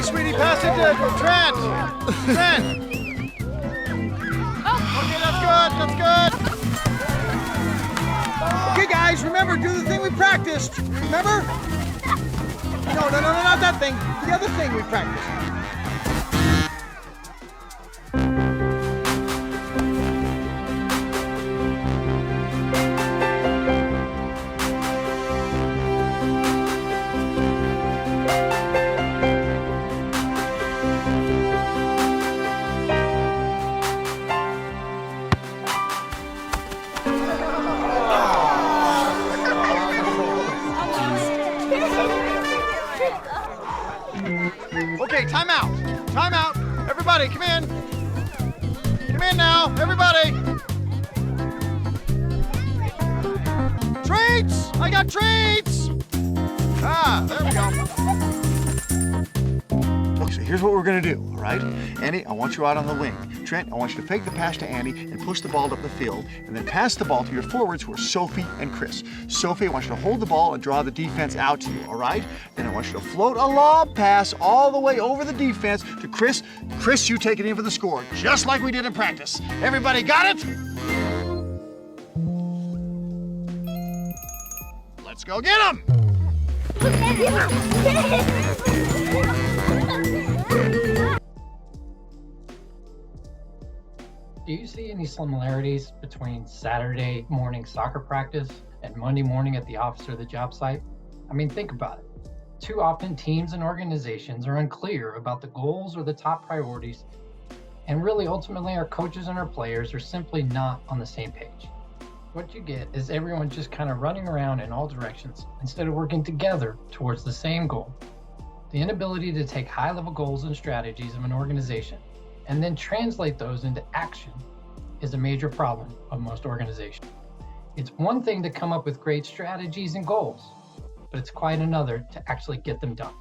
sweetie, pass it to Trent. Trent. Okay, that's good. Okay, guys, remember, do the thing we practiced. Remember? No, not that thing. The other thing we practiced. Okay, time out. Time out. Everybody, come in. Come in now, everybody. Treats! I got treats! Ah, there we go. Okay, so here's what we're gonna do, all right? Annie, I want you out on the wing. Trent, I want you to fake the pass to Annie and push the ball up the field, and then pass the ball to your forwards who are Sophie and Chris. Sophie, I want you to hold the ball and draw the defense out to you, all right? Then I want you to float a lob pass all the way over the defense to Chris. Chris, you take it in for the score, just like we did in practice. Everybody got it? Let's go get him! Do you see any similarities between Saturday morning soccer practice and Monday morning at the office or the job site? I mean, think about it. Too often teams and organizations are unclear about the goals or the top priorities, and really ultimately our coaches and our players are simply not on the same page. What you get is everyone just kind of running around in all directions instead of working together towards the same goal. The inability to take high-level goals and strategies of an organization and then translate those into action is a major problem of most organizations. It's one thing to come up with great strategies and goals, but it's quite another to actually get them done.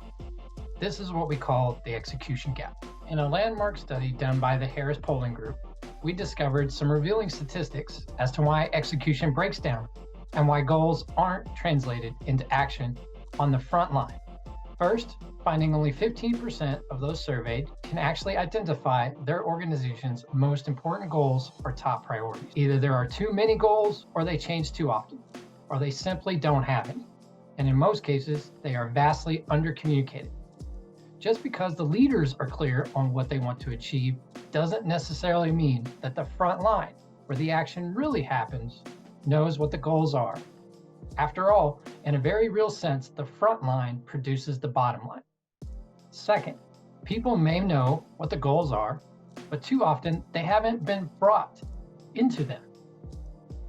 This is what we call the execution gap. In a landmark study done by the Harris Polling Group, we discovered some revealing statistics as to why execution breaks down and why goals aren't translated into action on the front line. First, finding only 15% of those surveyed can actually identify their organization's most important goals or top priorities. Either there are too many goals, or they change too often, or they simply don't have any. And in most cases, they are vastly undercommunicated. Just because the leaders are clear on what they want to achieve doesn't necessarily mean that the front line, where the action really happens, knows what the goals are. After all, in a very real sense, the front line produces the bottom line. Second, people may know what the goals are, but too often they haven't been brought into them.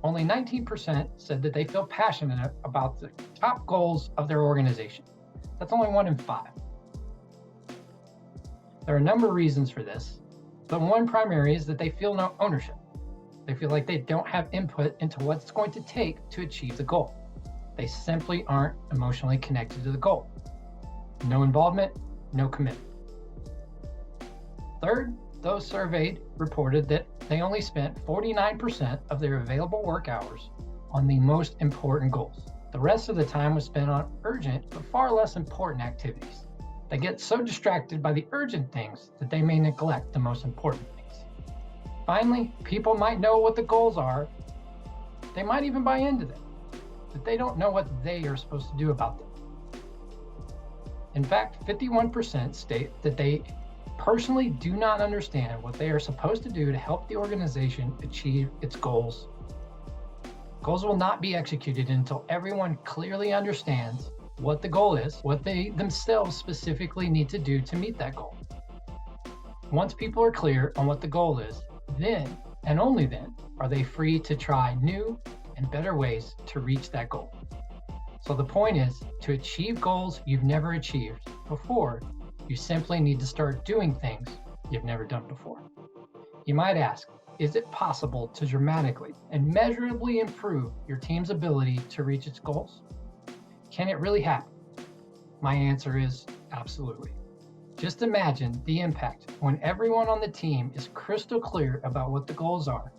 Only 19% said that they feel passionate about the top goals of their organization. That's only 1 in 5. There are a number of reasons for this, but one primary is that they feel no ownership. They feel like they don't have input into what it's going to take to achieve the goal. They simply aren't emotionally connected to the goal. No involvement, no commitment. Third, those surveyed reported that they only spent 49% of their available work hours on the most important goals. The rest of the time was spent on urgent but far less important activities. They get so distracted by the urgent things that they may neglect the most important things. Finally, people might know what the goals are. They might even buy into them, but they don't know what they are supposed to do about them. In fact, 51% state that they personally do not understand what they are supposed to do to help the organization achieve its goals. Goals will not be executed until everyone clearly understands what the goal is, what they themselves specifically need to do to meet that goal. Once people are clear on what the goal is, then, and only then, are they free to try new and better ways to reach that goal. So the point is, to achieve goals you've never achieved before, you simply need to start doing things you've never done before. You might ask, is it possible to dramatically and measurably improve your team's ability to reach its goals? Can it really happen? My answer is absolutely. Just imagine the impact when everyone on the team is crystal clear about what the goals are.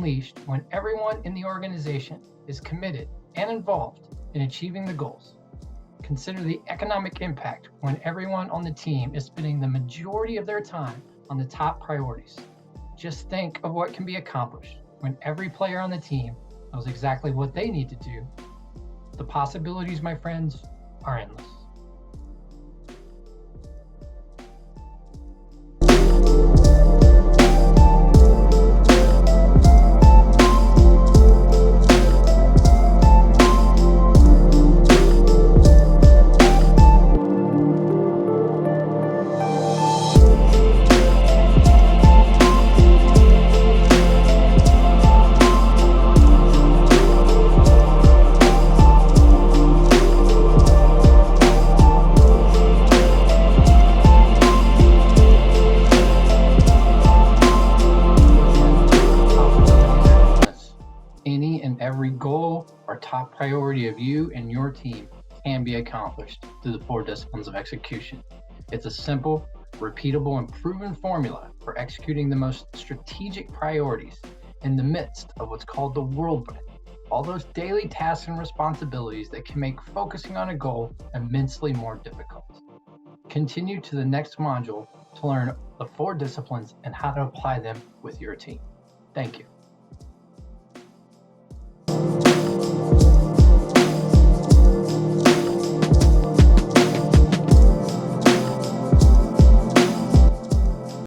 unleashed when everyone in the organization is committed and involved in achieving the goals. Consider the economic impact when everyone on the team is spending the majority of their time on the top priorities. Just think of what can be accomplished when every player on the team knows exactly what they need to do. The possibilities, my friends, are endless. Any and every goal or top priority of you and your team can be accomplished through the 4 disciplines of execution. It's a simple, repeatable, and proven formula for executing the most strategic priorities in the midst of what's called the whirlwind. All those daily tasks and responsibilities that can make focusing on a goal immensely more difficult. Continue to the next module to learn the 4 disciplines and how to apply them with your team. Thank you.